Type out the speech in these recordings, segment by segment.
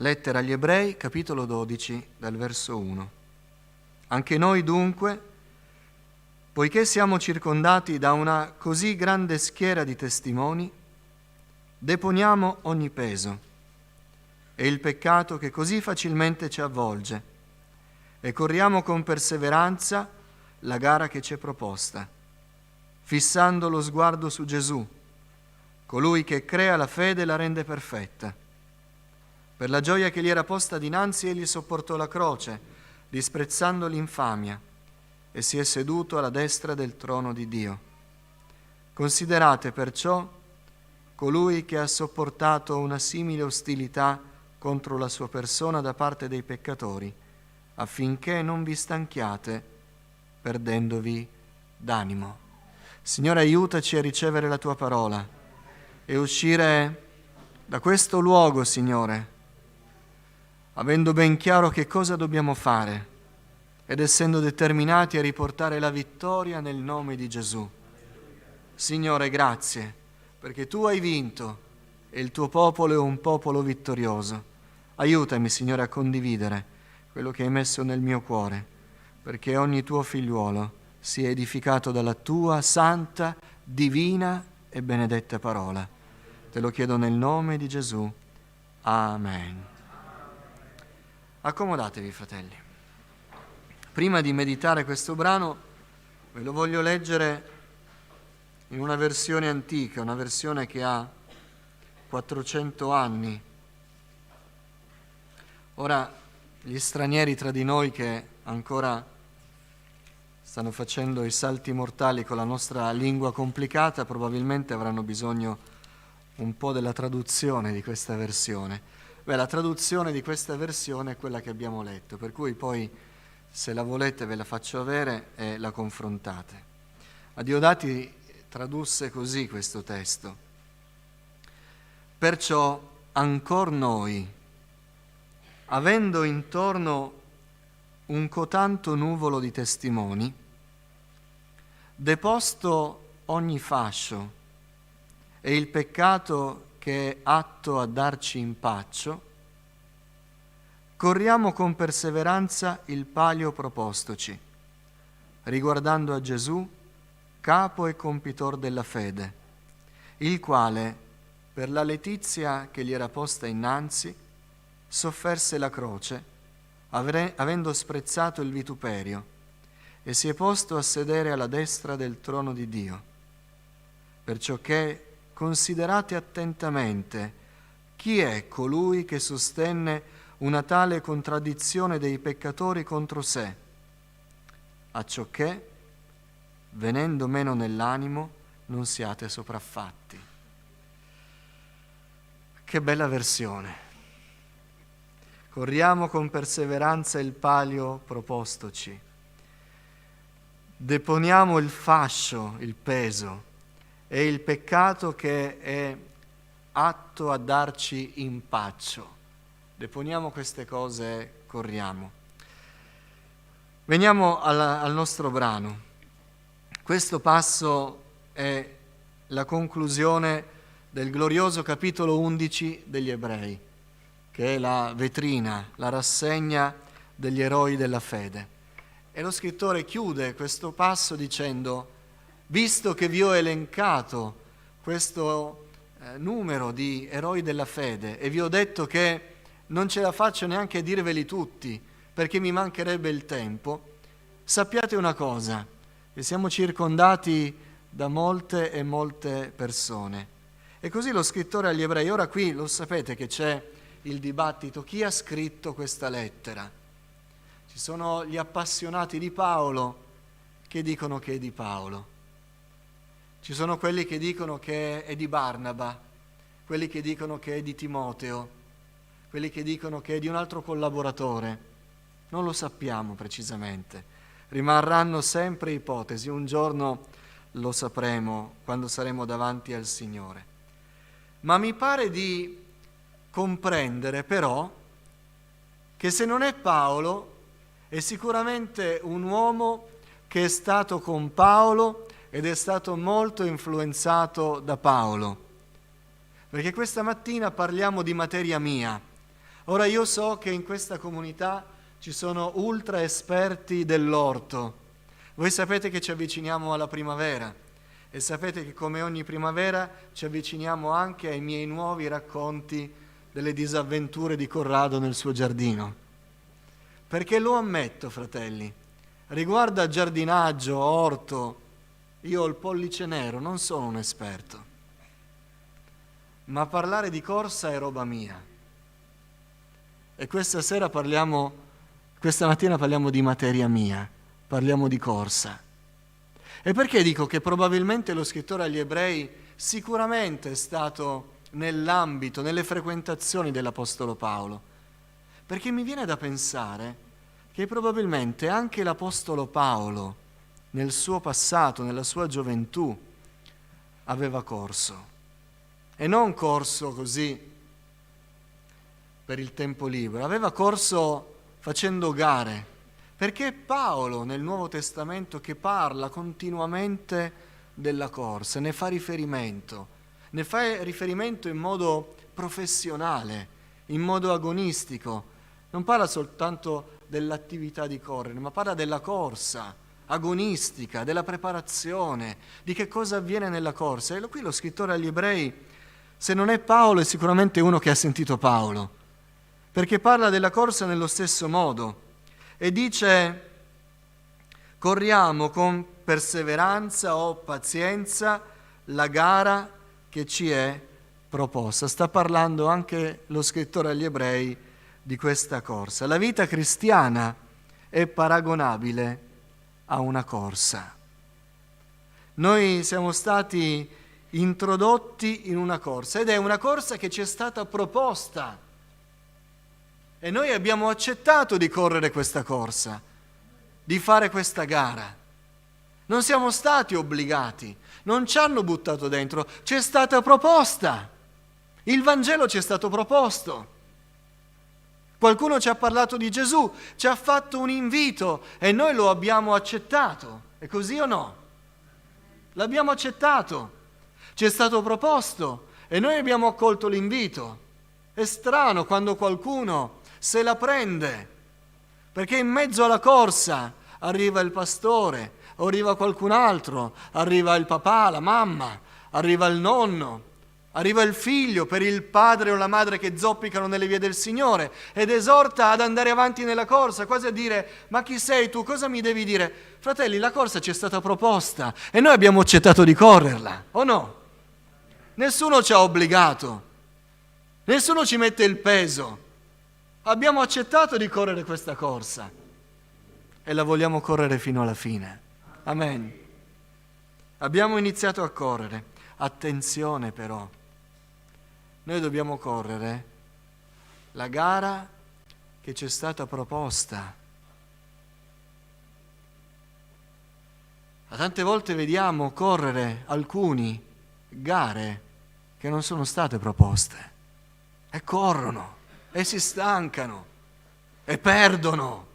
Lettera agli Ebrei, capitolo 12, dal verso 1. Anche noi dunque, poiché siamo circondati da una così grande schiera di testimoni, deponiamo ogni peso e il peccato che così facilmente ci avvolge e corriamo con perseveranza la gara che ci è proposta, fissando lo sguardo su Gesù, colui che crea la fede e la rende perfetta. Per la gioia che gli era posta dinanzi, egli sopportò la croce, disprezzando l'infamia, e si è seduto alla destra del trono di Dio. Considerate perciò colui che ha sopportato una simile ostilità contro la sua persona da parte dei peccatori, affinché non vi stanchiate perdendovi d'animo. Signore, aiutaci a ricevere la tua parola e uscire da questo luogo, Signore, avendo ben chiaro che cosa dobbiamo fare ed essendo determinati a riportare la vittoria nel nome di Gesù. Signore, grazie, perché Tu hai vinto e il Tuo popolo è un popolo vittorioso. Aiutami, Signore, a condividere quello che hai messo nel mio cuore, perché ogni Tuo figliuolo sia edificato dalla Tua santa, divina e benedetta parola. Te lo chiedo nel nome di Gesù. Amen. Accomodatevi, fratelli. Prima di meditare questo brano, ve lo voglio leggere in una versione antica, una versione che ha 400 anni. Ora, gli stranieri tra di noi che ancora stanno facendo i salti mortali con la nostra lingua complicata, probabilmente avranno bisogno un po' della traduzione di questa versione. La traduzione di questa versione è quella che abbiamo letto, per cui poi, se la volete, ve la faccio avere e la confrontate. A Diodati tradusse così questo testo: perciò ancor noi, avendo intorno un cotanto nuvolo di testimoni, deposto ogni fascio e il peccato che è atto a darci impaccio, corriamo con perseveranza il palio propostoci, riguardando a Gesù, capo e compitor della fede, il quale, per la letizia che gli era posta innanzi, sofferse la croce, avendo sprezzato il vituperio, e si è posto a sedere alla destra del trono di Dio. Perciò che considerate attentamente chi è colui che sostenne una tale contraddizione dei peccatori contro sé, acciò che, venendo meno nell'animo, non siate sopraffatti. Che bella versione! Corriamo con perseveranza il palio propostoci, deponiamo il fascio, il peso, e il peccato che è atto a darci impaccio. Deponiamo queste cose e corriamo. Veniamo al nostro brano. Questo passo è la conclusione del glorioso capitolo 11 degli Ebrei, che è la vetrina, la rassegna degli eroi della fede. E lo scrittore chiude questo passo dicendo: visto che vi ho elencato questo numero di eroi della fede e vi ho detto che non ce la faccio neanche a dirveli tutti perché mi mancherebbe il tempo, sappiate una cosa, che siamo circondati da molte e molte persone. E così lo scrittore agli Ebrei, ora qui lo sapete che c'è il dibattito, chi ha scritto questa lettera? Ci sono gli appassionati di Paolo che dicono che è di Paolo. Ci sono quelli che dicono che è di Barnaba, quelli che dicono che è di Timoteo, quelli che dicono che è di un altro collaboratore. Non lo sappiamo precisamente. Rimarranno sempre ipotesi. Un giorno lo sapremo quando saremo davanti al Signore. Ma mi pare di comprendere però che se non è Paolo, è sicuramente un uomo che è stato con Paolo ed è stato molto influenzato da Paolo, perché questa mattina parliamo di materia mia. Ora io so che in questa comunità ci sono ultra esperti dell'orto. Voi sapete che ci avviciniamo alla primavera e sapete che come ogni primavera ci avviciniamo anche ai miei nuovi racconti delle disavventure di Corrado nel suo giardino. Perché lo ammetto, fratelli, riguardo a giardinaggio, orto, io ho il pollice nero, non sono un esperto. Ma parlare di corsa è roba mia. E questa mattina parliamo di materia mia, parliamo di corsa. E perché dico che probabilmente lo scrittore agli Ebrei sicuramente è stato nell'ambito, nelle frequentazioni dell'Apostolo Paolo? Perché mi viene da pensare che probabilmente anche l'Apostolo Paolo, nel suo passato, nella sua gioventù, aveva corso. E non corso così per il tempo libero, aveva corso facendo gare. Perché Paolo nel Nuovo Testamento che parla continuamente della corsa, ne fa riferimento in modo professionale, in modo agonistico. Non parla soltanto dell'attività di correre, ma parla della corsa agonistica, della preparazione, di che cosa avviene nella corsa. E qui lo scrittore agli Ebrei, se non è Paolo, è sicuramente uno che ha sentito Paolo, perché parla della corsa nello stesso modo. E dice: corriamo con perseveranza o pazienza la gara che ci è proposta. Sta parlando anche lo scrittore agli Ebrei di questa corsa. La vita cristiana è paragonabile a una corsa. Noi siamo stati introdotti in una corsa ed è una corsa che ci è stata proposta. E noi abbiamo accettato di correre questa corsa, di fare questa gara. Non siamo stati obbligati, non ci hanno buttato dentro, ci è stata proposta. Il Vangelo ci è stato proposto. Qualcuno ci ha parlato di Gesù, ci ha fatto un invito e noi lo abbiamo accettato. È così o no? L'abbiamo accettato. Ci è stato proposto e noi abbiamo accolto l'invito. È strano quando qualcuno se la prende, perché in mezzo alla corsa arriva il pastore, o arriva qualcun altro, arriva il papà, la mamma, arriva il nonno, arriva il figlio per il padre o la madre che zoppicano nelle vie del Signore ed esorta ad andare avanti nella corsa, quasi a dire: ma chi sei tu? Cosa mi devi dire? Fratelli, la corsa ci è stata proposta e noi abbiamo accettato di correrla, o no? Nessuno ci ha obbligato, nessuno ci mette il peso. Abbiamo accettato di correre questa corsa e la vogliamo correre fino alla fine. Amen. Abbiamo iniziato a correre. Attenzione però, noi dobbiamo correre la gara che ci è stata proposta. Ma tante volte vediamo correre alcuni gare che non sono state proposte e corrono e si stancano e perdono.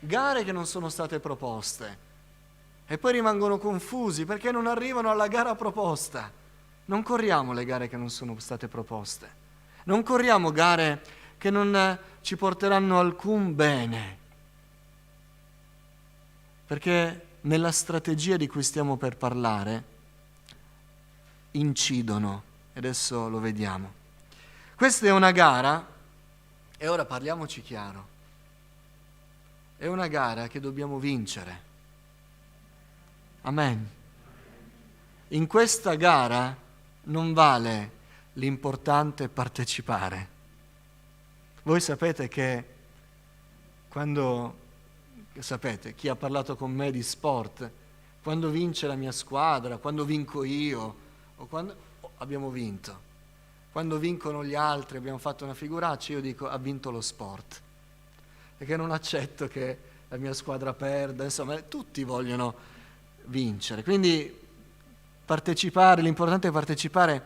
Gare che non sono state proposte e poi rimangono confusi perché non arrivano alla gara proposta. Non corriamo le gare che non sono state proposte, non corriamo gare che non ci porteranno alcun bene, perché nella strategia di cui stiamo per parlare incidono, e adesso lo vediamo. Questa è una gara, e ora parliamoci chiaro, è una gara che dobbiamo vincere. Amen. In questa gara non vale l'importante partecipare. Voi sapete che sapete, chi ha parlato con me di sport, quando vince la mia squadra, quando vinco io, o quando abbiamo vinto, quando vincono gli altri, abbiamo fatto una figuraccia, io dico: ha vinto lo sport, perché non accetto che la mia squadra perda, insomma, tutti vogliono vincere. Quindi partecipare, l'importante è partecipare,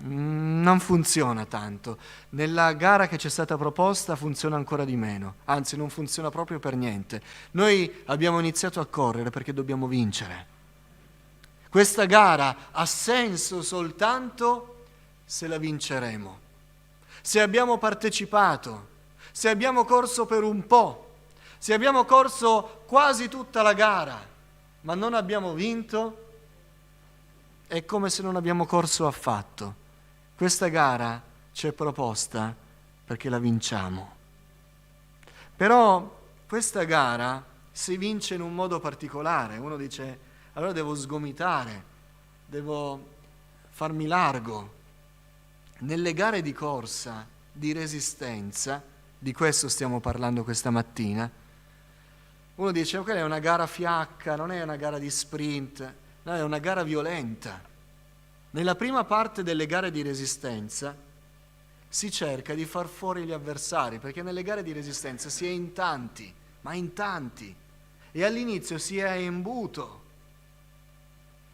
non funziona tanto. Nella gara che ci è stata proposta funziona ancora di meno, anzi non funziona proprio per niente. Noi abbiamo iniziato a correre perché dobbiamo vincere. Questa gara ha senso soltanto se la vinceremo. se abbiamo partecipato, se abbiamo corso per un po', se abbiamo corso quasi tutta la gara, ma non abbiamo vinto, è come se non abbiamo corso affatto. Questa gara ci è proposta perché la vinciamo. Però questa gara si vince in un modo particolare. Uno dice, allora devo sgomitare, devo farmi largo. Nelle gare di corsa, di resistenza, di questo stiamo parlando questa mattina, uno dice, ok, è una gara fiacca, non è una gara di sprint, no, è una gara violenta. Nella prima parte delle gare di resistenza si cerca di far fuori gli avversari, perché nelle gare di resistenza si è in tanti, ma in tanti, e all'inizio si è imbuto,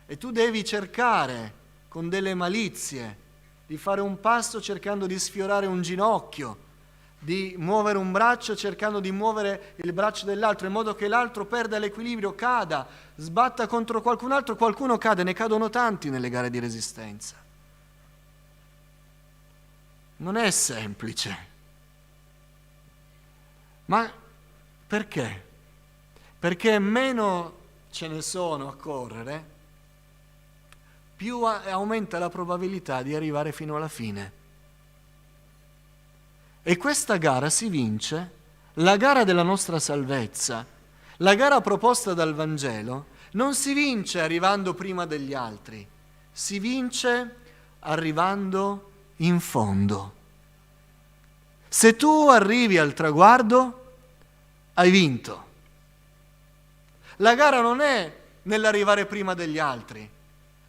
e tu devi cercare con delle malizie di fare un passo cercando di sfiorare un ginocchio, di muovere un braccio cercando di muovere il braccio dell'altro, in modo che l'altro perda l'equilibrio, cada, sbatta contro qualcun altro, qualcuno cade, ne cadono tanti nelle gare di resistenza. Non è semplice. Ma perché? Perché meno ce ne sono a correre, più aumenta la probabilità di arrivare fino alla fine. E questa gara si vince, la gara della nostra salvezza, la gara proposta dal Vangelo, non si vince arrivando prima degli altri, si vince arrivando in fondo. Se tu arrivi al traguardo, hai vinto. La gara non è nell'arrivare prima degli altri,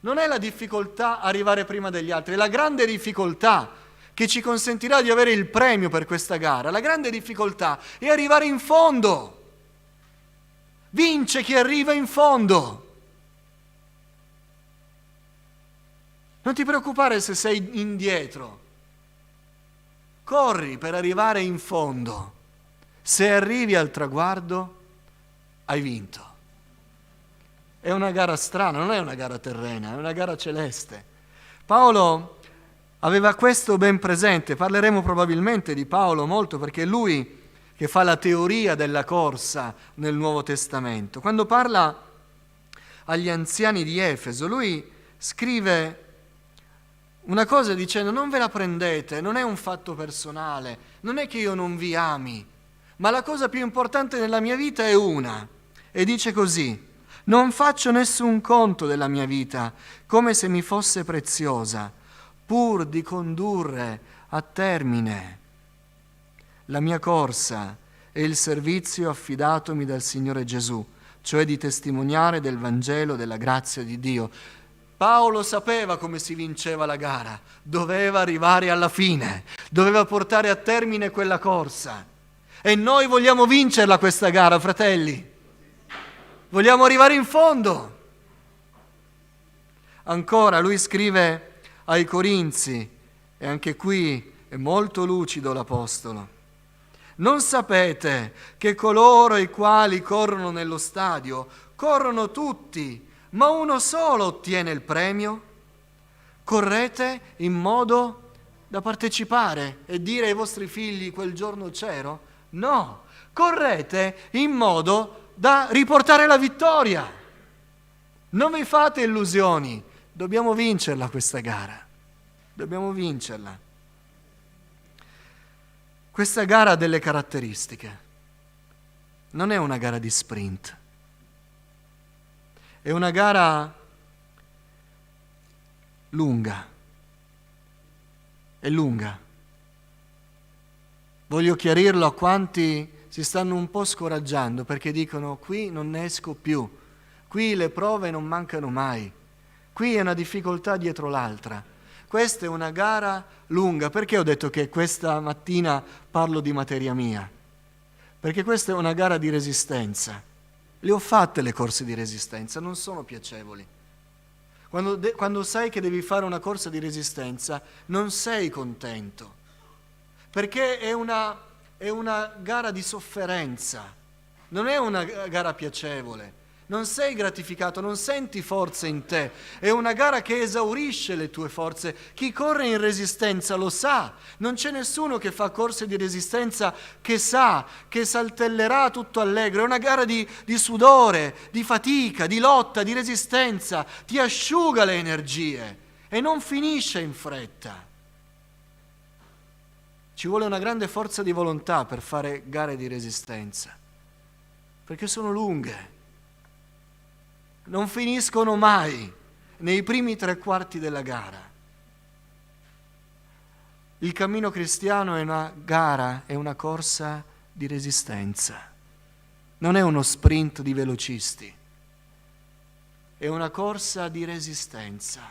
non è la difficoltà arrivare prima degli altri, è la grande difficoltà che ci consentirà di avere il premio per questa gara. La grande difficoltà è arrivare in fondo. Vince chi arriva in fondo. Non ti preoccupare se sei indietro. Corri per arrivare in fondo. Se arrivi al traguardo, hai vinto. È una gara strana, non è una gara terrena, è una gara celeste. Paolo aveva questo ben presente, parleremo probabilmente di Paolo molto perché è lui che fa la teoria della corsa nel Nuovo Testamento. Quando parla agli anziani di Efeso, lui scrive una cosa dicendo: non ve la prendete, non è un fatto personale, non è che io non vi ami, ma la cosa più importante nella mia vita è una, e dice così: non faccio nessun conto della mia vita come se mi fosse preziosa, pur di condurre a termine la mia corsa e il servizio affidatomi dal Signore Gesù, cioè di testimoniare del Vangelo della grazia di Dio. Paolo sapeva come si vinceva la gara, doveva arrivare alla fine, doveva portare a termine quella corsa. E noi vogliamo vincerla questa gara, fratelli. Vogliamo arrivare in fondo. Ancora lui scrive ai Corinzi, e anche qui è molto lucido l'Apostolo: non sapete che coloro i quali corrono nello stadio corrono tutti, ma uno solo ottiene il premio? Correte in modo da partecipare e dire ai vostri figli: quel giorno c'ero? No, correte in modo da riportare la vittoria. Non vi fate illusioni. Dobbiamo vincerla questa gara, dobbiamo vincerla. Questa gara ha delle caratteristiche, non è una gara di sprint, è una gara lunga, è lunga. Voglio chiarirlo a quanti si stanno un po' scoraggiando perché dicono: qui non ne esco più, qui le prove non mancano mai. Qui è una difficoltà dietro l'altra. Questa è una gara lunga. Perché ho detto che questa mattina parlo di materia mia? Perché questa è una gara di resistenza. Le ho fatte le corse di resistenza, non sono piacevoli. Quando sai che devi fare una corsa di resistenza, non sei contento. Perché è una gara di sofferenza, non è una gara piacevole. non sei gratificato, non senti forze in te. È una gara che esaurisce le tue forze. Chi corre in resistenza lo sa. Non c'è nessuno che fa corse di resistenza che sa, che saltellerà tutto allegro. È una gara di sudore, di fatica, di lotta, di resistenza. Ti asciuga le energie e non finisce in fretta. Ci vuole una grande forza di volontà per fare gare di resistenza, perché sono lunghe. Non finiscono mai nei primi 3/4 della gara. Il cammino cristiano è una gara, è una corsa di resistenza. Non è uno sprint di velocisti, è una corsa di resistenza.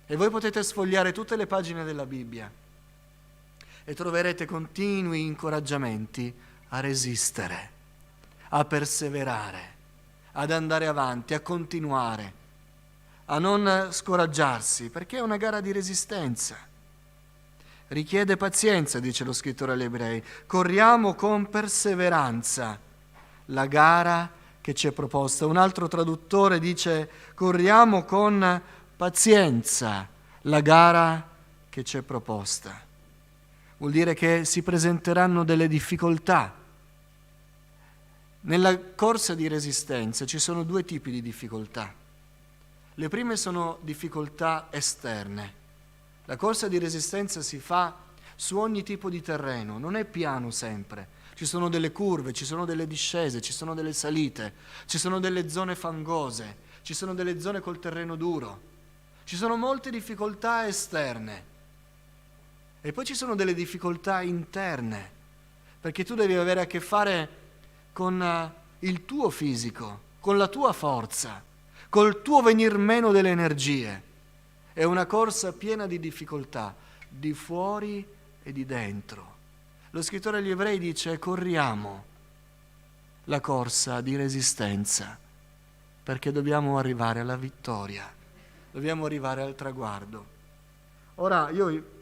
E voi potete sfogliare tutte le pagine della Bibbia e troverete continui incoraggiamenti a resistere, a perseverare, ad andare avanti, a continuare, a non scoraggiarsi, perché è una gara di resistenza. Richiede pazienza, dice lo scrittore agli Ebrei. Corriamo con perseveranza la gara che ci è proposta. Un altro traduttore dice: corriamo con pazienza la gara che ci è proposta. Vuol dire che si presenteranno delle difficoltà. Nella corsa di resistenza ci sono 2 tipi di difficoltà. Le prime sono difficoltà esterne. La corsa di resistenza si fa su ogni tipo di terreno, non è piano sempre. Ci sono delle curve, ci sono delle discese, ci sono delle salite, ci sono delle zone fangose, ci sono delle zone col terreno duro. Ci sono molte difficoltà esterne. E poi ci sono delle difficoltà interne, perché tu devi avere a che fare con il tuo fisico, con la tua forza, col tuo venir meno delle energie. È una corsa piena di difficoltà, di fuori e di dentro. Lo scrittore agli Ebrei dice: corriamo la corsa di resistenza, perché dobbiamo arrivare alla vittoria, dobbiamo arrivare al traguardo. Ora, io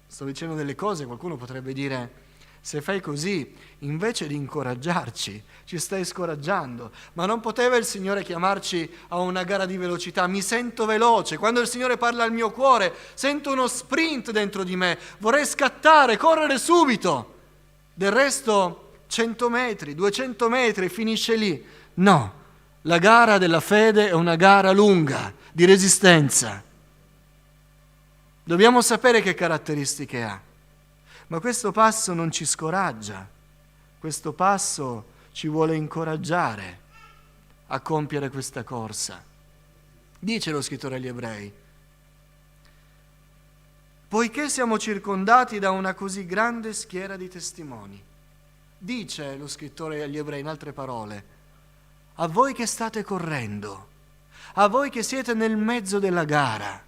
sto dicendo delle cose, qualcuno potrebbe dire: se fai così, invece di incoraggiarci, ci stai scoraggiando. Ma non poteva il Signore chiamarci a una gara di velocità? Mi sento veloce. Quando il Signore parla al mio cuore, sento uno sprint dentro di me. Vorrei scattare, correre subito. Del resto, 100 metri, 200 metri, finisce lì. No, la gara della fede è una gara lunga, di resistenza. Dobbiamo sapere che caratteristiche ha. Ma questo passo non ci scoraggia, questo passo ci vuole incoraggiare a compiere questa corsa. Dice lo scrittore agli Ebrei: poiché siamo circondati da una così grande schiera di testimoni. Dice lo scrittore agli Ebrei, in altre parole, a voi che state correndo, a voi che siete nel mezzo della gara,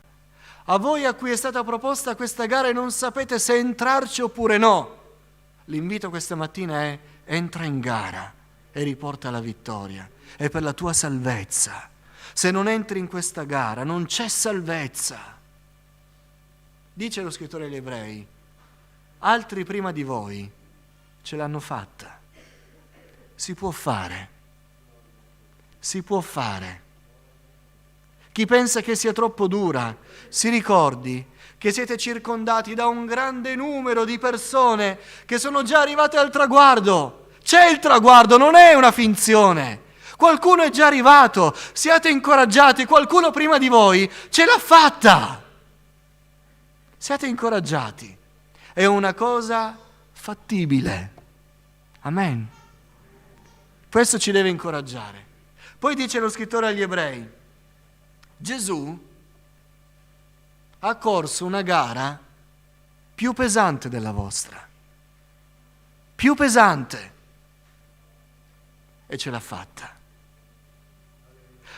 a voi a cui è stata proposta questa gara e non sapete se entrarci oppure no, l'invito questa mattina è: entra in gara e riporta la vittoria. È per la tua salvezza. Se non entri in questa gara non c'è salvezza. Dice lo scrittore agli Ebrei: altri prima di voi ce l'hanno fatta. Si può fare. Si può fare. Chi pensa che sia troppo dura, si ricordi che siete circondati da un grande numero di persone che sono già arrivate al traguardo. C'è il traguardo, non è una finzione. Qualcuno è già arrivato, siate incoraggiati, qualcuno prima di voi ce l'ha fatta. Siate incoraggiati, è una cosa fattibile. Amen. Questo ci deve incoraggiare. Poi dice lo scrittore agli Ebrei: Gesù ha corso una gara più pesante della vostra, più pesante, e ce l'ha fatta.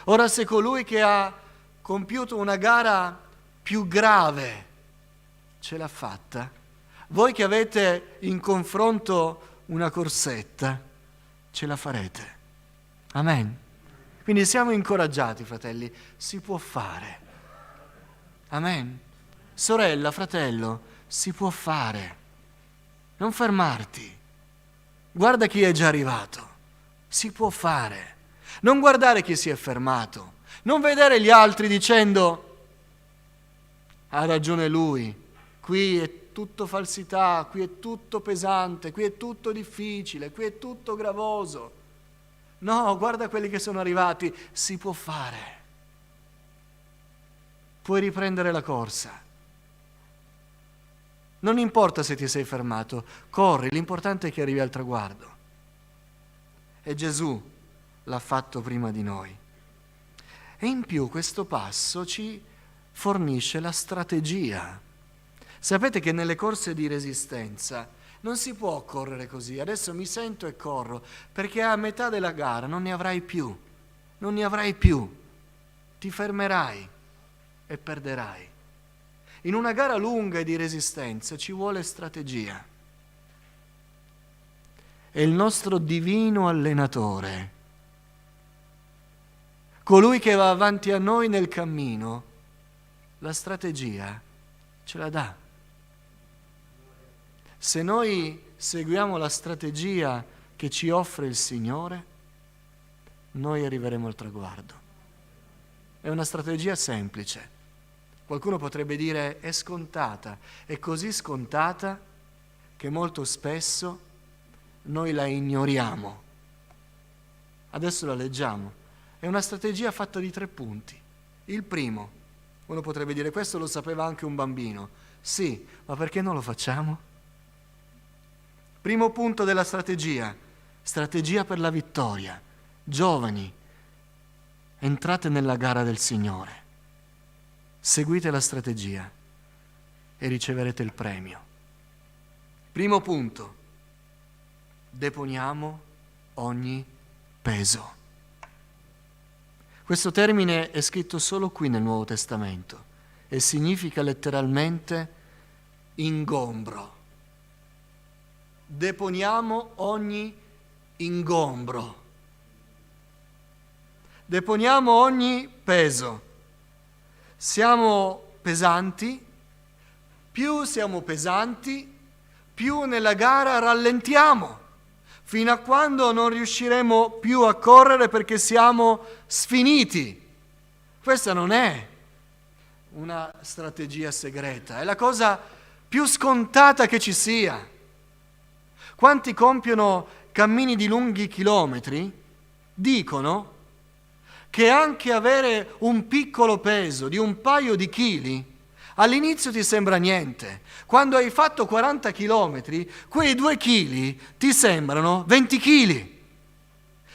Ora, se colui che ha compiuto una gara più grave ce l'ha fatta, voi che avete in confronto una corsetta, ce la farete. Amen. Quindi siamo incoraggiati, fratelli, si può fare. Amen. Sorella, fratello, si può fare. Non fermarti. Guarda chi è già arrivato. Si può fare. Non guardare chi si è fermato, non vedere gli altri dicendo ha ragione lui, qui è tutto falsità, qui è tutto pesante, qui è tutto difficile, qui è tutto gravoso. No, guarda quelli che sono arrivati, si può fare. Puoi riprendere la corsa. Non importa se ti sei fermato, corri, l'importante è che arrivi al traguardo. E Gesù l'ha fatto prima di noi. E in più questo passo ci fornisce la strategia. Sapete che nelle corse di resistenza non si può correre così, adesso mi sento e corro, perché a metà della gara non ne avrai più, ti fermerai e perderai. In una gara lunga e di resistenza ci vuole strategia. E il nostro divino allenatore, colui che va avanti a noi nel cammino, la strategia ce la dà. Se noi seguiamo la strategia che ci offre il Signore, noi arriveremo al traguardo. È una strategia semplice. Qualcuno potrebbe dire è scontata, è così scontata che molto spesso noi la ignoriamo. Adesso la leggiamo. È una strategia fatta di 3 punti. Il primo, uno potrebbe dire questo lo sapeva anche un bambino. Sì, ma perché non lo facciamo? Primo punto della strategia per la vittoria. Giovani, entrate nella gara del Signore. Seguite la strategia e riceverete il premio. Primo punto, deponiamo ogni peso. Questo termine è scritto solo qui nel Nuovo Testamento e significa letteralmente ingombro. Deponiamo ogni ingombro. Deponiamo ogni peso. Siamo pesanti, più siamo pesanti, più nella gara rallentiamo, fino a quando non riusciremo più a correre perché siamo sfiniti. Questa non è una strategia segreta, è la cosa più scontata che ci sia. Quanti compiono cammini di lunghi chilometri dicono che anche avere un piccolo peso di un paio di chili all'inizio ti sembra niente. Quando hai fatto 40 chilometri, quei 2 chili ti sembrano 20 chili,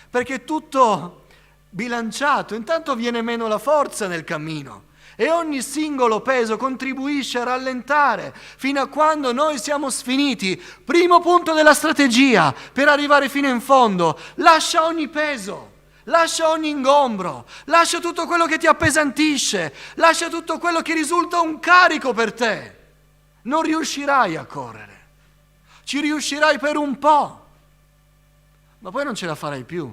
perché è tutto bilanciato, intanto viene meno la forza nel cammino e ogni singolo peso contribuisce a rallentare fino a quando noi siamo sfiniti. Primo punto della strategia per arrivare fino in fondo: lascia ogni peso. Lascia ogni ingombro, lascia tutto quello che ti appesantisce, lascia tutto quello che risulta un carico per te. Non riuscirai a correre, ci riuscirai per un po', ma poi non ce la farai più.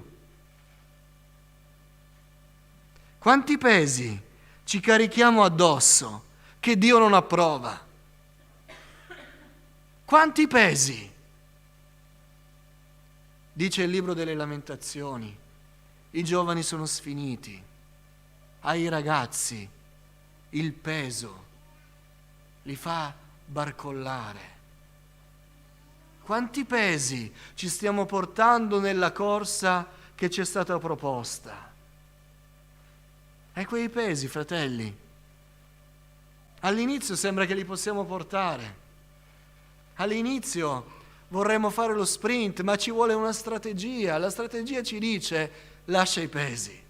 Quanti pesi ci carichiamo addosso che Dio non approva? Quanti pesi? Dice il libro delle Lamentazioni: i giovani sono sfiniti, ai ragazzi il peso li fa barcollare. Quanti pesi ci stiamo portando nella corsa che ci è stata proposta? E quei pesi, fratelli, all'inizio sembra che li possiamo portare. All'inizio vorremmo fare lo sprint, ma ci vuole una strategia. La strategia ci dice: lascia i pesi.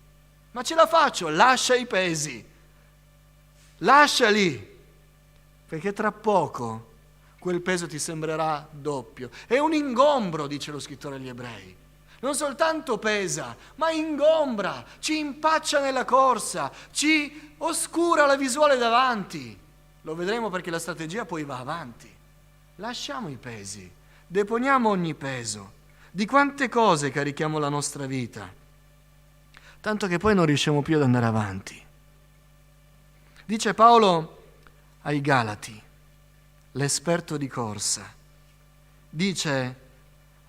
Ma ce la faccio? Lascia i pesi. Lasciali. Perché tra poco quel peso ti sembrerà doppio. È un ingombro, dice lo scrittore agli Ebrei. Non soltanto pesa, ma ingombra, ci impaccia nella corsa, ci oscura la visuale davanti. Lo vedremo perché la strategia poi va avanti. Lasciamo i pesi, deponiamo ogni peso. Di quante cose carichiamo la nostra vita, tanto che poi non riusciamo più ad andare avanti. Dice Paolo ai Galati, l'esperto di corsa, dice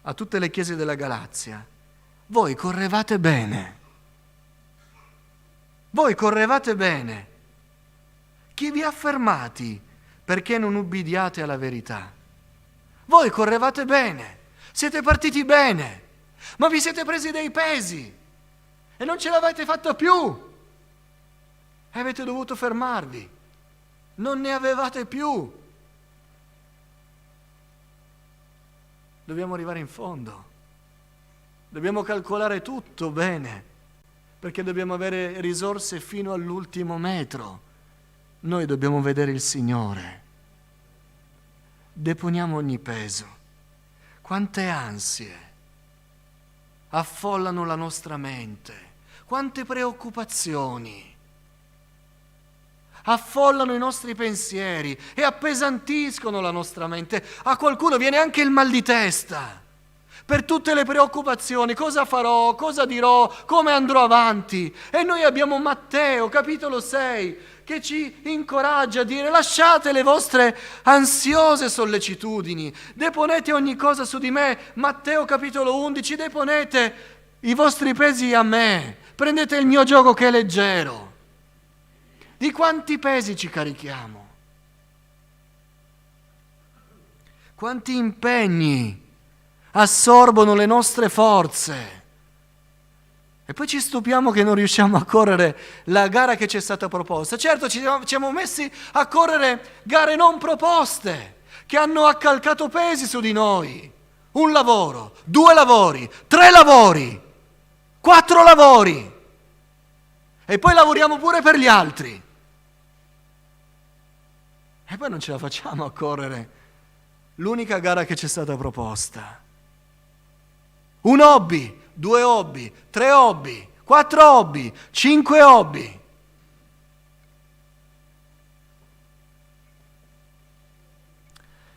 a tutte le chiese della Galazia: voi correvate bene, Voi correvate bene. Chi vi ha fermati perché non ubbidiate alla verità? Voi correvate bene, siete partiti bene, ma vi siete presi dei pesi e non ce l'avete fatta più. E avete dovuto fermarvi. Non ne avevate più. Dobbiamo arrivare in fondo. Dobbiamo calcolare tutto bene, perché dobbiamo avere risorse fino all'ultimo metro. Noi dobbiamo vedere il Signore. Deponiamo ogni peso. Quante ansie affollano la nostra mente, quante preoccupazioni affollano i nostri pensieri e appesantiscono la nostra mente. A qualcuno viene anche il mal di testa per tutte le preoccupazioni, cosa farò, cosa dirò, come andrò avanti. E noi abbiamo Matteo, capitolo 6, che ci incoraggia a dire: lasciate le vostre ansiose sollecitudini, deponete ogni cosa su di me. Matteo capitolo 11, deponete i vostri pesi a me, prendete il mio giogo che è leggero. Di quanti pesi ci carichiamo? Quanti impegni assorbono le nostre forze? E poi ci stupiamo che non riusciamo a correre la gara che ci è stata proposta. Certo, ci siamo messi a correre gare non proposte, che hanno accalcato pesi su di noi. 1 lavoro, 2 lavori, 3 lavori, 4 lavori. E poi lavoriamo pure per gli altri. E poi non ce la facciamo a correre l'unica gara che ci è stata proposta. 1 hobby, 2 hobby, 3 hobby, 4 hobby, 5 hobby.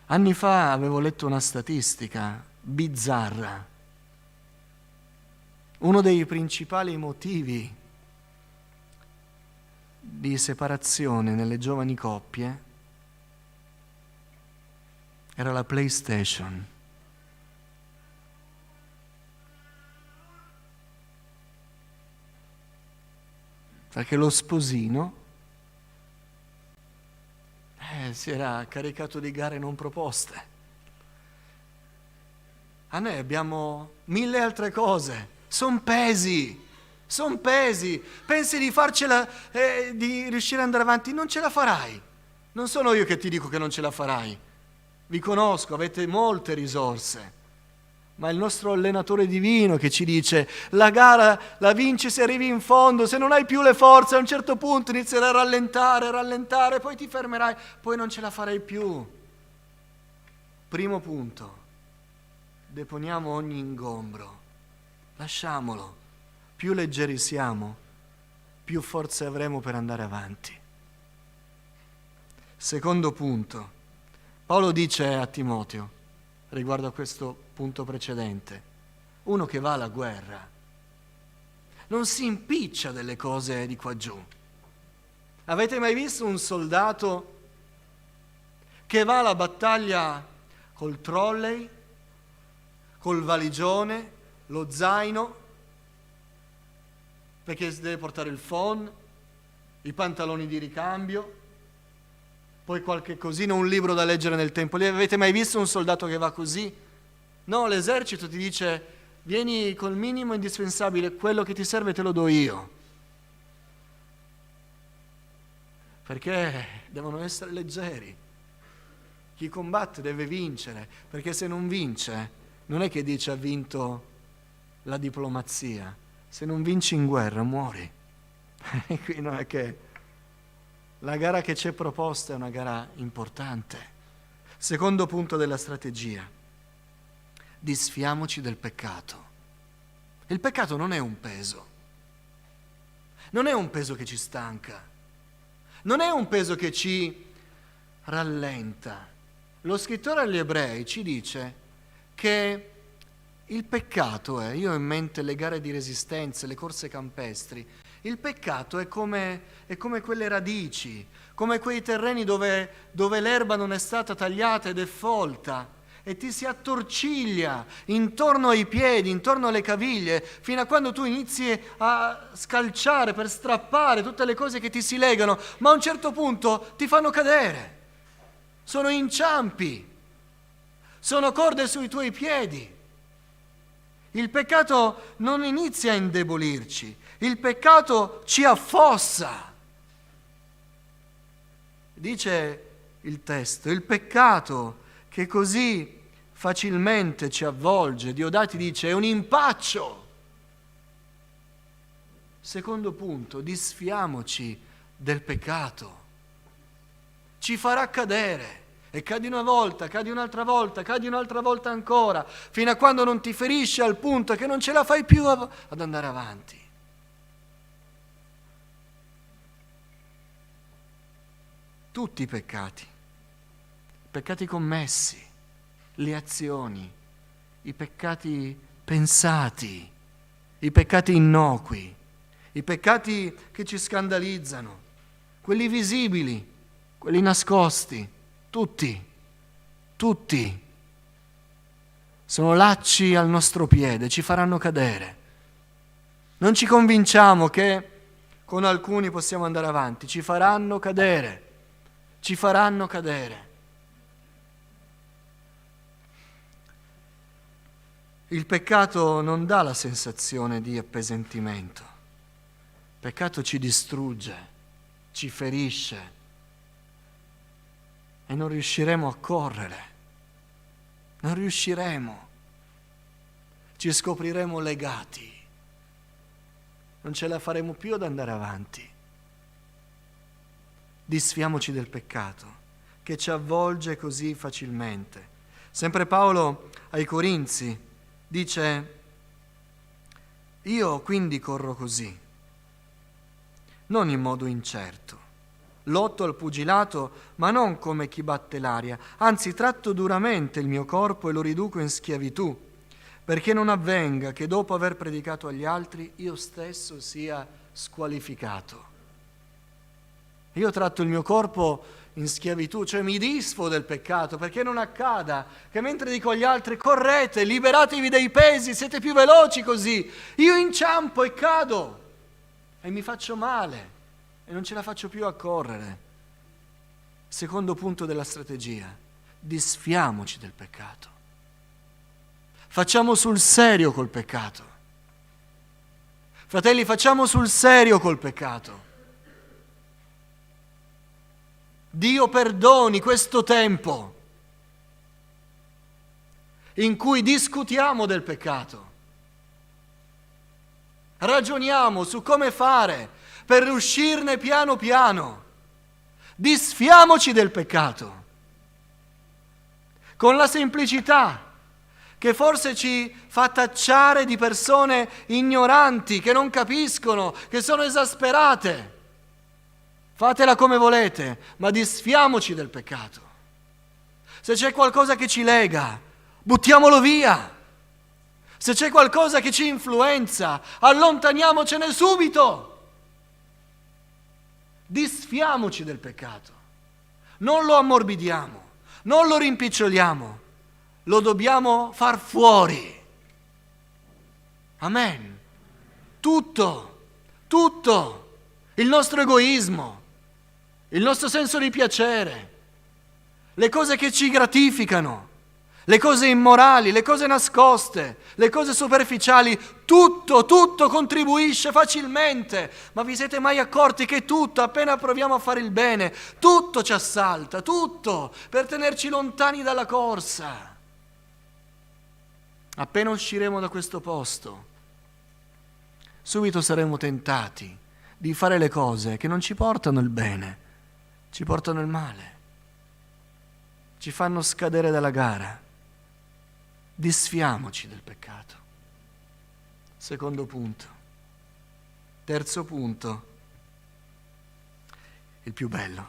Anni fa avevo letto una statistica bizzarra. Uno dei principali motivi di separazione nelle giovani coppie era la PlayStation. Perché lo sposino si era caricato di gare non proposte. A noi abbiamo 1000 altre cose. Son pesi. Pensi di farcela, di riuscire ad andare avanti, non ce la farai. Non sono io che ti dico che non ce la farai. Vi conosco, avete molte risorse, ma è il nostro allenatore divino che ci dice: la gara la vinci se arrivi in fondo, se non hai più le forze a un certo punto inizierai a rallentare, poi ti fermerai, poi non ce la farai più. Primo punto, deponiamo ogni ingombro, lasciamolo. Più leggeri siamo, più forze avremo per andare avanti. Secondo punto, Paolo dice a Timoteo, riguardo a questo punto precedente, uno che va alla guerra non si impiccia delle cose di qua giù. Avete mai visto un soldato che va alla battaglia col trolley, col valigione, lo zaino, perché deve portare il phon, i pantaloni di ricambio, poi qualche cosina, un libro da leggere nel tempo. Avete mai visto un soldato che va così? No, l'esercito ti dice: vieni col minimo indispensabile, quello che ti serve te lo do io. Perché devono essere leggeri. Chi combatte deve vincere, perché se non vince, non è che dice ha vinto la diplomazia. Se non vinci in guerra, muori. E qui non è che la gara che ci è proposta è una gara importante. Secondo punto della strategia: disfiamoci del peccato. Il peccato non è un peso. Non è un peso che ci stanca. Non è un peso che ci rallenta. Lo scrittore agli Ebrei ci dice che il peccato io ho in mente le gare di resistenza, le corse campestri. Il peccato è come quelle radici, come quei terreni dove l'erba non è stata tagliata ed è folta. e ti si attorciglia intorno ai piedi, intorno alle caviglie, fino a quando tu inizi a scalciare per strappare tutte le cose che ti si legano, ma a un certo punto ti fanno cadere. Sono inciampi, sono corde sui tuoi piedi. Il peccato non inizia a indebolirci, il peccato ci affossa. Dice il testo, il peccato che così facilmente ci avvolge, Diodati dice, è un impaccio. Secondo punto, disfiamoci del peccato. Ci farà cadere. E cadi una volta, cadi un'altra volta, cadi un'altra volta ancora, fino a quando non ti ferisce al punto che non ce la fai più ad andare avanti. Tutti i peccati commessi, le azioni, i peccati pensati, i peccati innocui, i peccati che ci scandalizzano, quelli visibili, quelli nascosti, tutti sono lacci al nostro piede, ci faranno cadere. Non ci convinciamo che con alcuni possiamo andare avanti, ci faranno cadere. Il peccato non dà la sensazione di appesantimento. Il peccato ci distrugge, ci ferisce e non riusciremo a correre. Non riusciremo. Ci scopriremo legati. Non ce la faremo più ad andare avanti. Disfiamoci del peccato che ci avvolge così facilmente. Sempre Paolo ai Corinzi dice: io quindi corro così, non in modo incerto. Lotto al pugilato, ma non come chi batte l'aria, anzi tratto duramente il mio corpo e lo riduco in schiavitù, perché non avvenga che dopo aver predicato agli altri io stesso sia squalificato. Io tratto il mio corpo in schiavitù, cioè mi disfo del peccato, perché non accada che mentre dico agli altri correte, liberatevi dai pesi, siete più veloci così, io inciampo e cado e mi faccio male e non ce la faccio più a correre. Secondo punto della strategia, disfiamoci del peccato. Facciamo sul serio col peccato. Fratelli, facciamo sul serio col peccato. Dio perdoni questo tempo in cui discutiamo del peccato, ragioniamo su come fare per uscirne piano piano, disfiamoci del peccato, con la semplicità che forse ci fa tacciare di persone ignoranti, che non capiscono, che sono esasperate. Fatela come volete, ma disfiamoci del peccato. Se c'è qualcosa che ci lega, buttiamolo via. Se c'è qualcosa che ci influenza, allontaniamocene subito. Disfiamoci del peccato. Non lo ammorbidiamo, non lo rimpiccioliamo, lo dobbiamo far fuori. Amen. Tutto, il nostro egoismo, il nostro senso di piacere, le cose che ci gratificano, le cose immorali, le cose nascoste, le cose superficiali, tutto contribuisce facilmente. Ma vi siete mai accorti che tutto, appena proviamo a fare il bene, tutto ci assalta, tutto, per tenerci lontani dalla corsa. Appena usciremo da questo posto, subito saremo tentati di fare le cose che non ci portano il bene, ci portano il male, ci fanno scadere dalla gara. Disfiamoci del peccato. Secondo punto. Terzo punto, il più bello,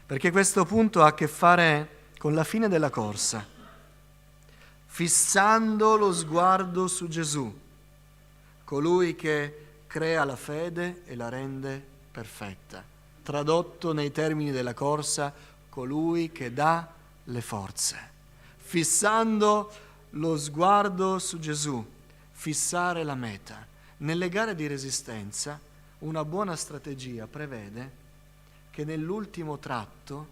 perché questo punto ha a che fare con la fine della corsa, fissando lo sguardo su Gesù, colui che crea la fede e la rende perfetta. Tradotto nei termini della corsa, colui che dà le forze. fissando lo sguardo su Gesù, fissare la meta. Nelle gare di resistenza una buona strategia prevede che nell'ultimo tratto,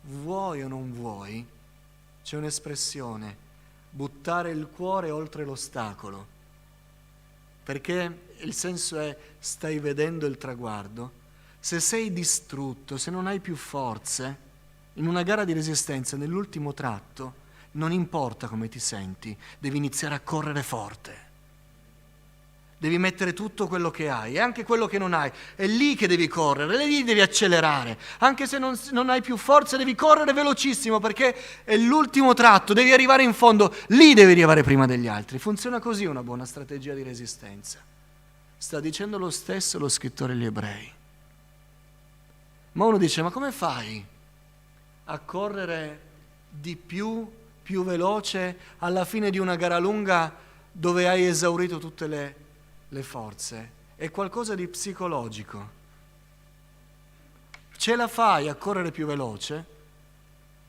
vuoi o non vuoi, c'è un'espressione, buttare il cuore oltre l'ostacolo, perché il senso è stai vedendo il traguardo. Se sei distrutto, se non hai più forze, in una gara di resistenza, nell'ultimo tratto, non importa come ti senti, devi iniziare a correre forte. Devi mettere tutto quello che hai e anche quello che non hai. È lì che devi correre, è lì devi accelerare. Anche se non hai più forza, devi correre velocissimo perché è l'ultimo tratto, devi arrivare in fondo, lì devi arrivare prima degli altri. Funziona così una buona strategia di resistenza. Sta dicendo lo stesso lo scrittore agli Ebrei. Ma uno dice, ma come fai a correre di più veloce alla fine di una gara lunga dove hai esaurito tutte le forze? È qualcosa di psicologico. Ce la fai a correre più veloce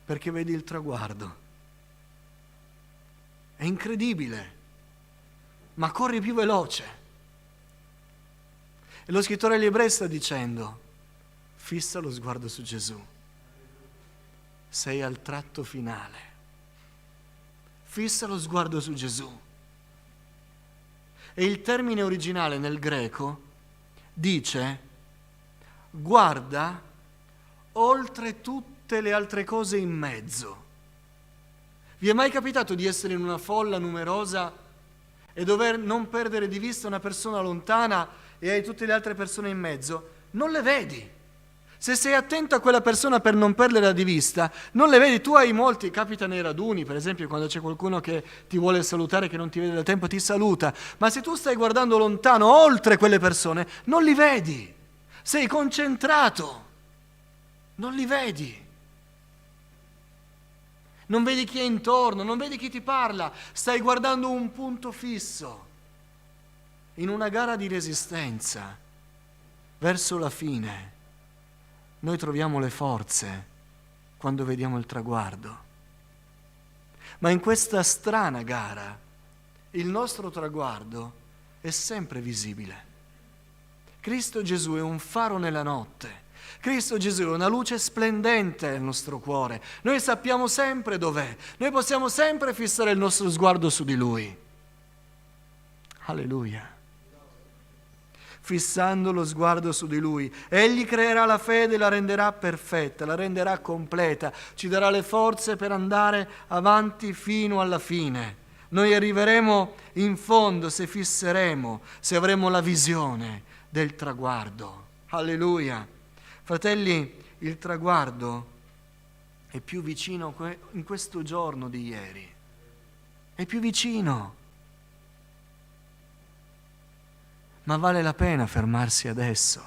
perché vedi il traguardo. È incredibile, ma corri più veloce. E lo scrittore agli Ebrei sta dicendo, fissa lo sguardo su Gesù. Sei al tratto finale. Fissa lo sguardo su Gesù. E il termine originale nel greco dice guarda oltre tutte le altre cose in mezzo. Vi è mai capitato di essere in una folla numerosa e dover non perdere di vista una persona lontana e hai tutte le altre persone in mezzo? Non le vedi. Se sei attento a quella persona per non perderla di vista, non le vedi. Tu hai molti, capita nei raduni, per esempio, quando c'è qualcuno che ti vuole salutare, che non ti vede da tempo, ti saluta. Ma se tu stai guardando lontano, oltre quelle persone, non li vedi. Sei concentrato. Non li vedi. Non vedi chi è intorno, non vedi chi ti parla. Stai guardando un punto fisso. In una gara di resistenza, verso la fine, noi troviamo le forze quando vediamo il traguardo. Ma in questa strana gara il nostro traguardo è sempre visibile. Cristo Gesù è un faro nella notte. Cristo Gesù è una luce splendente nel nostro cuore. Noi sappiamo sempre dov'è. Noi possiamo sempre fissare il nostro sguardo su di Lui. Alleluia. Fissando lo sguardo su di Lui. Egli creerà la fede, la renderà perfetta, la renderà completa, ci darà le forze per andare avanti fino alla fine. Noi arriveremo in fondo se fisseremo, se avremo la visione del traguardo. Alleluia. Fratelli, il traguardo è più vicino in questo giorno di ieri. È più vicino. Ma vale la pena fermarsi adesso?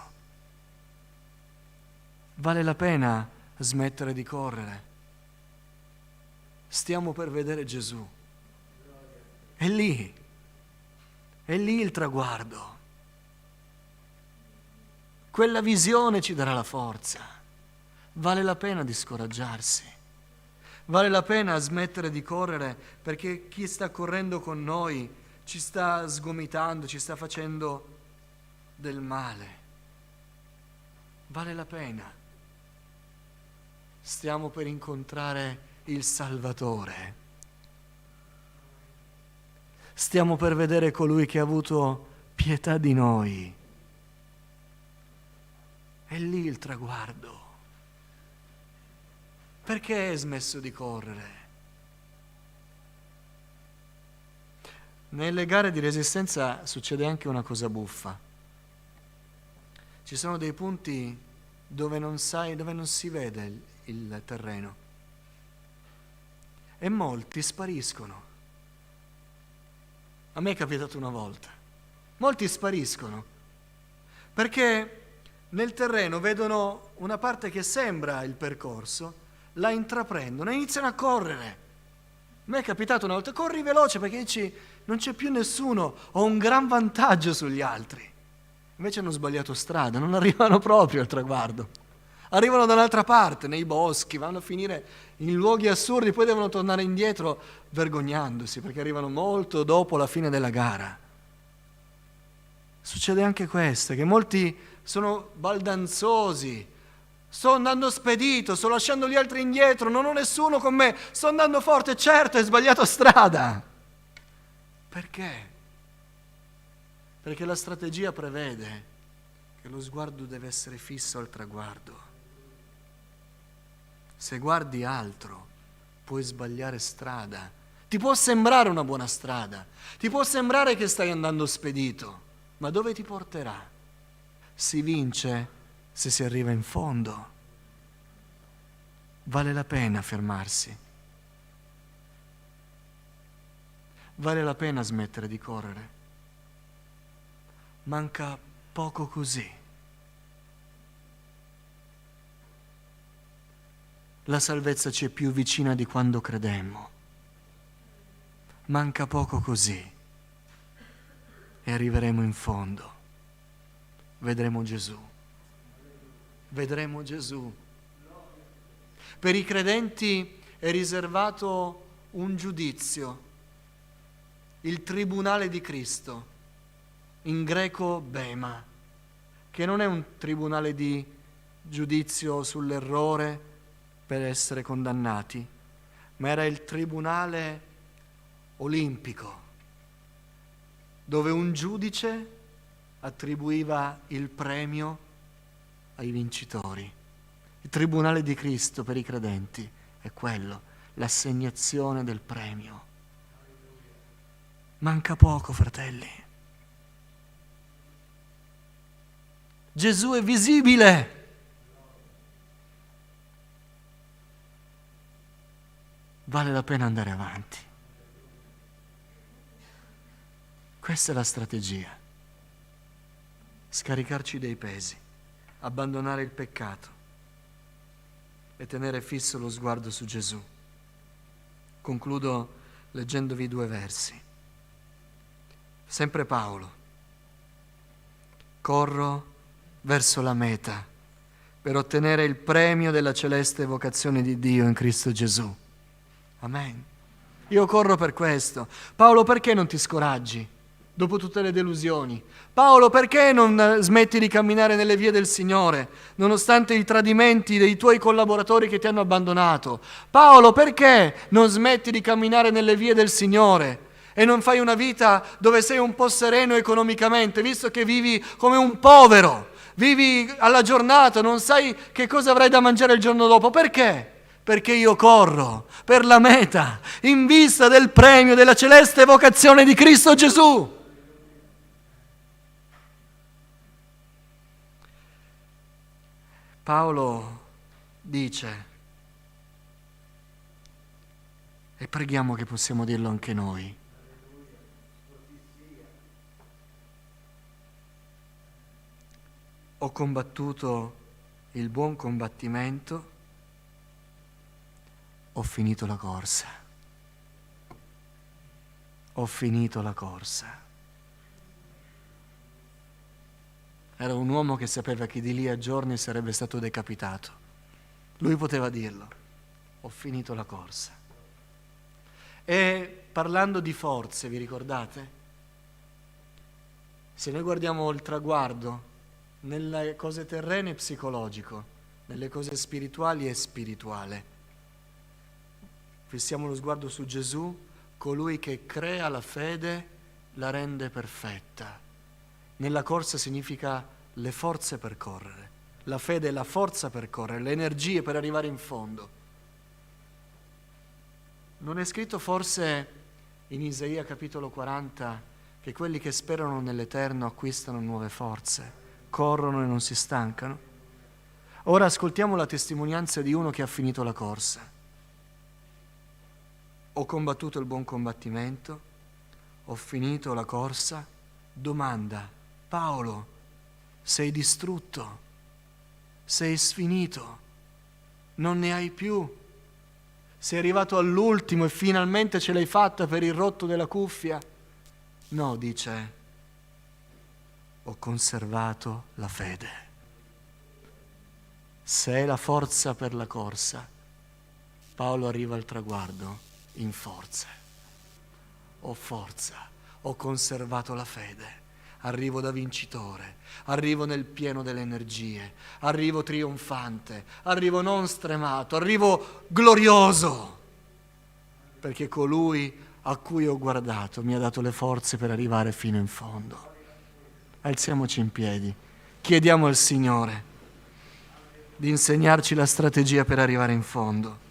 Vale la pena smettere di correre? Stiamo per vedere Gesù. È lì il traguardo. Quella visione ci darà la forza. Vale la pena di scoraggiarsi. Vale la pena smettere di correre perché chi sta correndo con noi ci sta sgomitando, ci sta facendo del male. Vale la pena. Stiamo per incontrare il Salvatore. Stiamo per vedere colui che ha avuto pietà di noi. È lì il traguardo. Perché hai smesso di correre? Nelle gare di resistenza succede anche una cosa buffa. Ci sono dei punti dove non si vede il terreno e molti spariscono. A me è capitato una volta. Molti spariscono perché nel terreno vedono una parte che sembra il percorso, la intraprendono e iniziano a correre. A me è capitato una volta, corri veloce perché dici non c'è più nessuno, ho un gran vantaggio sugli altri. Invece hanno sbagliato strada, non arrivano proprio al traguardo. Arrivano da un'altra parte, nei boschi, vanno a finire in luoghi assurdi, poi devono tornare indietro vergognandosi perché arrivano molto dopo la fine della gara. Succede anche questo, che molti sono baldanzosi. Sto andando spedito, sto lasciando gli altri indietro, non ho nessuno con me, sto andando forte, certo, hai sbagliato strada. Perché? Perché la strategia prevede che lo sguardo deve essere fisso al traguardo. Se guardi altro, puoi sbagliare strada. Ti può sembrare una buona strada, ti può sembrare che stai andando spedito, ma dove ti porterà? Si vince se si arriva in fondo. Vale la pena fermarsi. Vale la pena smettere di correre. Manca poco così. La salvezza ci è più vicina di quando credemmo. Manca poco così. E arriveremo in fondo. Vedremo Gesù. Vedremo Gesù. Per i credenti è riservato un giudizio, il tribunale di Cristo, in greco bema, che non è un tribunale di giudizio sull'errore per essere condannati, ma era il tribunale olimpico, dove un giudice attribuiva il premio ai vincitori. Il tribunale di Cristo per i credenti è quello, l'assegnazione del premio. Manca poco, fratelli. Gesù è visibile. Vale la pena andare avanti. Questa è la strategia. Scaricarci dei pesi, abbandonare il peccato e tenere fisso lo sguardo su Gesù. Concludo leggendovi 2 versi. Sempre Paolo. Corro verso la meta per ottenere il premio della celeste vocazione di Dio in Cristo Gesù. Amen. Io corro per questo. Paolo, perché non ti scoraggi dopo tutte le delusioni? Paolo, perché non smetti di camminare nelle vie del Signore, nonostante i tradimenti dei tuoi collaboratori che ti hanno abbandonato? Paolo, perché non smetti di camminare nelle vie del Signore e non fai una vita dove sei un po' sereno economicamente, visto che vivi come un povero, vivi alla giornata, non sai che cosa avrai da mangiare il giorno dopo? Perché? Perché io corro per la meta, in vista del premio della celeste vocazione di Cristo Gesù. Paolo dice, e preghiamo che possiamo dirlo anche noi, ho combattuto il buon combattimento, ho finito la corsa. Ho finito la corsa. Era un uomo che sapeva che di lì a giorni sarebbe stato decapitato. Lui poteva dirlo. Ho finito la corsa. E parlando di forze, vi ricordate? Se noi guardiamo il traguardo, nelle cose terrene è psicologico, nelle cose spirituali è spirituale. Fissiamo lo sguardo su Gesù, colui che crea la fede, la rende perfetta. Nella corsa significa le forze per correre. La fede è la forza per correre, le energie per arrivare in fondo. Non è scritto forse in Isaia capitolo 40 che quelli che sperano nell'Eterno acquistano nuove forze, corrono e non si stancano? Ora ascoltiamo la testimonianza di uno che ha finito la corsa. Ho combattuto il buon combattimento, ho finito la corsa. Domanda, Paolo, sei distrutto, sei sfinito, non ne hai più, sei arrivato all'ultimo e finalmente ce l'hai fatta per il rotto della cuffia? No, dice, ho conservato la fede. Se è la forza per la corsa, Paolo arriva al traguardo in forza. Ho forza, ho conservato la fede, arrivo da vincitore, arrivo nel pieno delle energie, arrivo trionfante, arrivo non stremato, arrivo glorioso, perché colui a cui ho guardato mi ha dato le forze per arrivare fino in fondo. Alziamoci in piedi, chiediamo al Signore di insegnarci la strategia per arrivare in fondo.